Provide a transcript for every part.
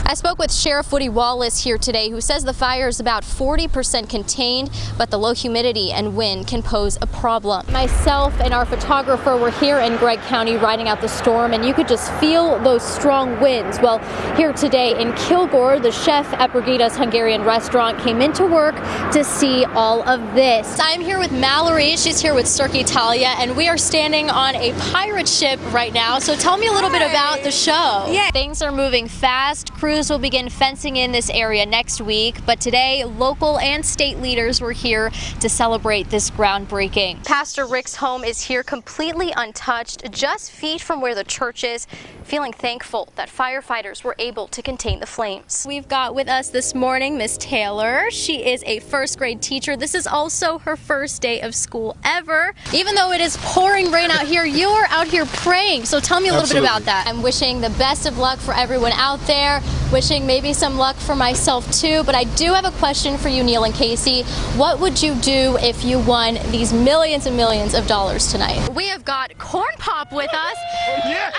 I spoke with Sheriff Woody Wallace here today, who says the fire is about 40% contained, but the low humidity and wind can pose a problem. Myself and our photographer were here in Gregg County riding out the storm, and you could just feel those strong winds. Well, here today in Kilgore, the chef at Brigida's Hungarian restaurant came into work to see all of this. I'm here with Mallory. She's here with Cirque Italia, and we are standing on a pirate ship right now. So tell me a little bit about the show. Yeah. Things are moving fast. Crews will begin fencing in this area next week, but today local and state leaders were here to celebrate this groundbreaking. Pastor Rick's home is here completely untouched, just feet from where the church is, feeling thankful that firefighters were able to contain the flames. We've got with us this morning Miss Taylor. She is a first grade teacher. This is also her first day of school ever. Even though it is pouring rain out here, you're out here praying. So tell me a little bit about that. I'm wishing the best of luck for everyone out there, wishing maybe some luck for myself too, but I do have a question for you, Neil and Casey. What would you do if you won these millions and millions of dollars tonight? We have got Corn Pop with us. Yes!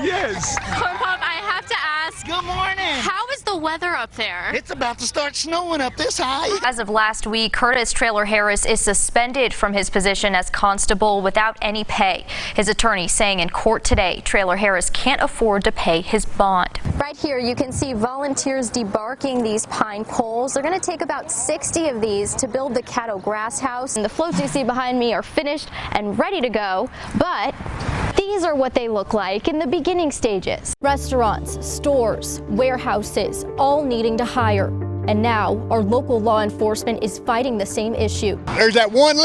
Yes! Corn Pop, I have to ask, Good morning! how is the weather up there? It's about to start snowing up this high. As of last week, Curtis Traylor Harris is suspended from his position as constable without any pay. His attorney saying in court today, Traylor Harris can't afford to pay his bond. Right here, you can see volunteers debarking these pine poles. They're going to take about 60 of these to build the cattle grass house. And the floats you see behind me are finished and ready to go, but these are what they look like in the beginning stages. Restaurants, stores, warehouses, all needing to hire. And now our local law enforcement is fighting the same issue. There's that one.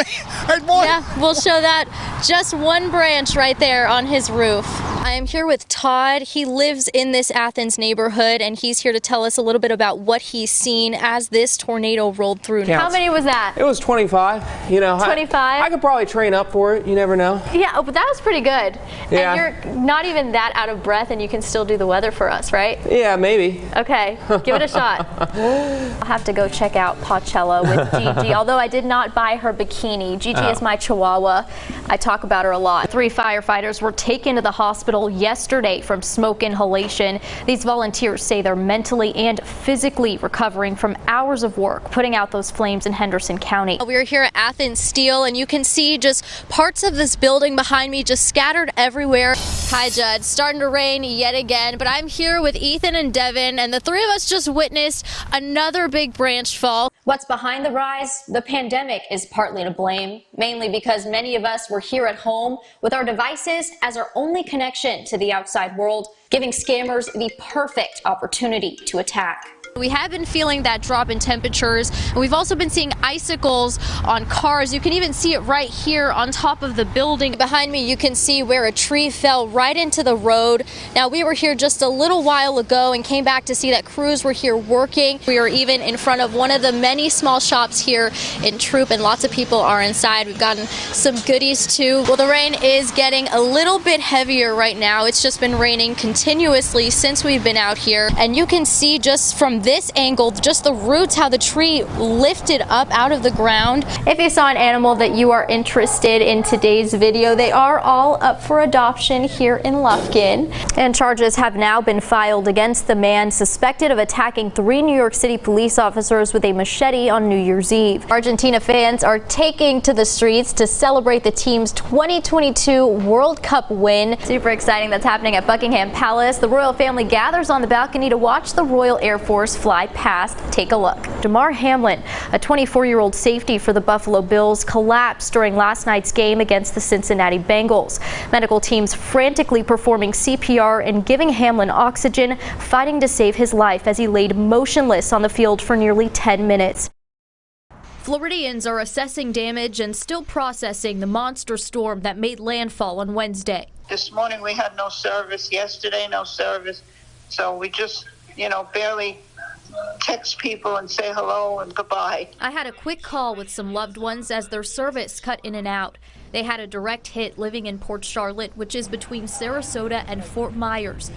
There's one. Yeah, we'll show that. Just one branch right there on his roof. I am here with Todd. He lives in this Athens neighborhood, and he's here to tell us a little bit about what he's seen as this tornado rolled through. Counts. How many was that? It was 25. You know, 25? I could probably train up for it. You never know. Yeah, but that was pretty good. Yeah. And you're not even that out of breath, and you can still do the weather for us, right? Yeah, maybe. Okay, give it a shot. I'll have to go check out Pocella with Gigi, although I did not buy her bikini. Gigi is my Chihuahua. I talk about her a lot. 3 firefighters were taken to the hospital yesterday from smoke inhalation. These volunteers say they're mentally and physically recovering from hours of work putting out those flames in Henderson County. We're here at Athens Steel, and you can see just parts of this building behind me just scattered everywhere. Hi, Judd. Starting to rain yet again, but I'm here with Ethan and Devin, and the 3 of us just witnessed another big branch fall. What's behind the rise? The pandemic is partly to blame, mainly because many of us were here at home with our devices as our only connection to the outside world, giving scammers the perfect opportunity to attack. We have been feeling that drop in temperatures, and we've also been seeing icicles on cars. You can even see it right here on top of the building. Behind me, you can see where a tree fell right into the road. Now, we were here just a little while ago and came back to see that crews were here working. We are even in front of one of the many small shops here in Troop, and lots of people are inside. We've gotten some goodies too. Well, the rain is getting a little bit heavier right now. It's just been raining continuously since we've been out here, and you can see just from this angle, just the roots, how the tree lifted up out of the ground. If you saw an animal that you are interested in today's video, they are all up for adoption here in Lufkin. And charges have now been filed against the man suspected of attacking 3 New York City police officers with a machete on New Year's Eve. Argentina fans are taking to the streets to celebrate the team's 2022 World Cup win. Super exciting. That's happening at Buckingham Palace. The royal family gathers on the balcony to watch the Royal Air Force fly past. Take a look. Damar Hamlin, a 24-year-old safety for the Buffalo Bills, collapsed during last night's game against the Cincinnati Bengals. Medical teams frantically performing CPR and giving Hamlin oxygen, fighting to save his life as he laid motionless on the field for nearly 10 minutes. Floridians are assessing damage and still processing the monster storm that made landfall on Wednesday. This morning we had no service, yesterday no service, so we just, barely text people and say hello and goodbye. I had a quick call with some loved ones as their service cut in and out. They had a direct hit living in Port Charlotte, which is between Sarasota and Fort Myers.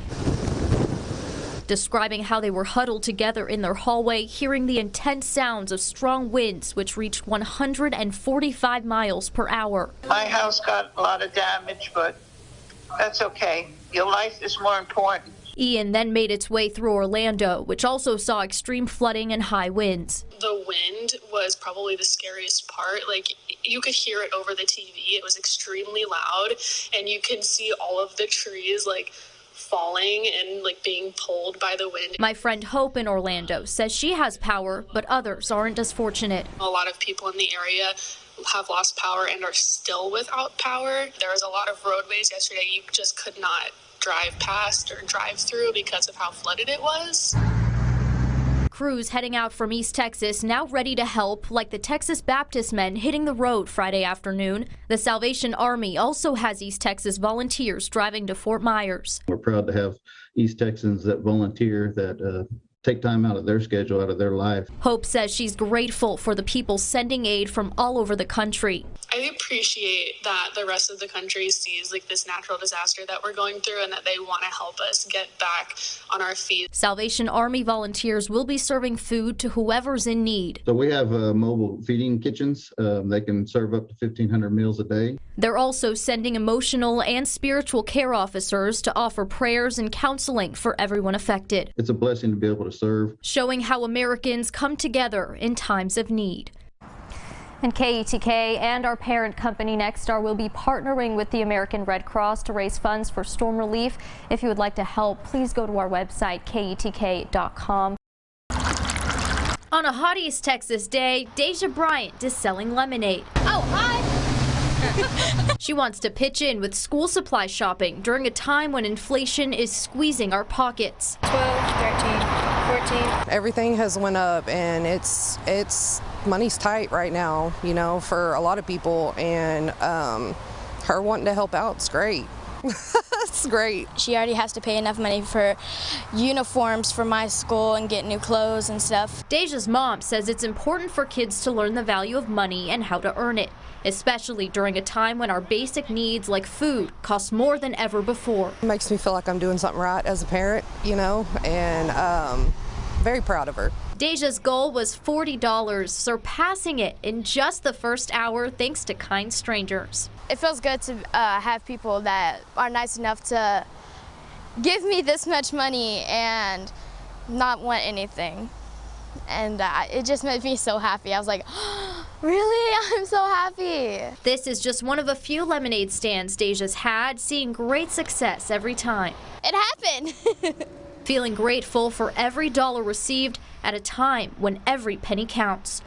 Describing how they were huddled together in their hallway, hearing the intense sounds of strong winds, which reached 145 miles per hour. My house got a lot of damage, but that's okay. Your life is more important. Ian then made its way through Orlando, which also saw extreme flooding and high winds. The wind was probably the scariest part. Like, you could hear it over the TV. It was extremely loud, and you can see all of the trees like falling and like being pulled by the wind. My friend Hope in Orlando says she has power, but others aren't as fortunate. A lot of people in the area have lost power and are still without power. There was a lot of roadways yesterday you just could not drive past or drive through because of how flooded it was. Crews heading out from East Texas now ready to help, like the Texas Baptist men hitting the road Friday afternoon. The Salvation Army also has East Texas volunteers driving to Fort Myers. We're proud to have East Texans that volunteer, that take time out of their schedule, out of their life. Hope says she's grateful for the people sending aid from all over the country. I appreciate that the rest of the country sees like this natural disaster that we're going through and that they want to help us get back on our feet. Salvation Army volunteers will be serving food to whoever's in need. So we have mobile feeding kitchens. They can serve up to 1,500 meals a day. They're also sending emotional and spiritual care officers to offer prayers and counseling for everyone affected. It's a blessing to be able to serve. Showing how Americans come together in times of need. And KETK and our parent company Nexstar will be partnering with the American Red Cross to raise funds for storm relief. If you would like to help, please go to our website, KETK.com. On a hot East Texas day, Deja Bryant is selling lemonade. Oh, hi! She wants to pitch in with school supply shopping during a time when inflation is squeezing our pockets. 12, 13, 14. Everything has went up, and it's money's tight right now, you know, for a lot of people, and her wanting to help out is great. It's great. She already has to pay enough money for uniforms for my school and get new clothes and stuff. Deja's mom says it's important for kids to learn the value of money and how to earn it, especially during a time when our basic needs like food cost more than ever before. It makes me feel like I'm doing something right as a parent, you know, and very proud of her. Deja's goal was $40, surpassing it in just the first hour thanks to kind strangers. It feels good to have people that are nice enough to give me this much money and not want anything. And it just made me so happy. I was like, oh, really? I'm so happy. This is just one of a few lemonade stands Deja's had, seeing great success every time. It happened. Feeling grateful for every dollar received at a time when every penny counts.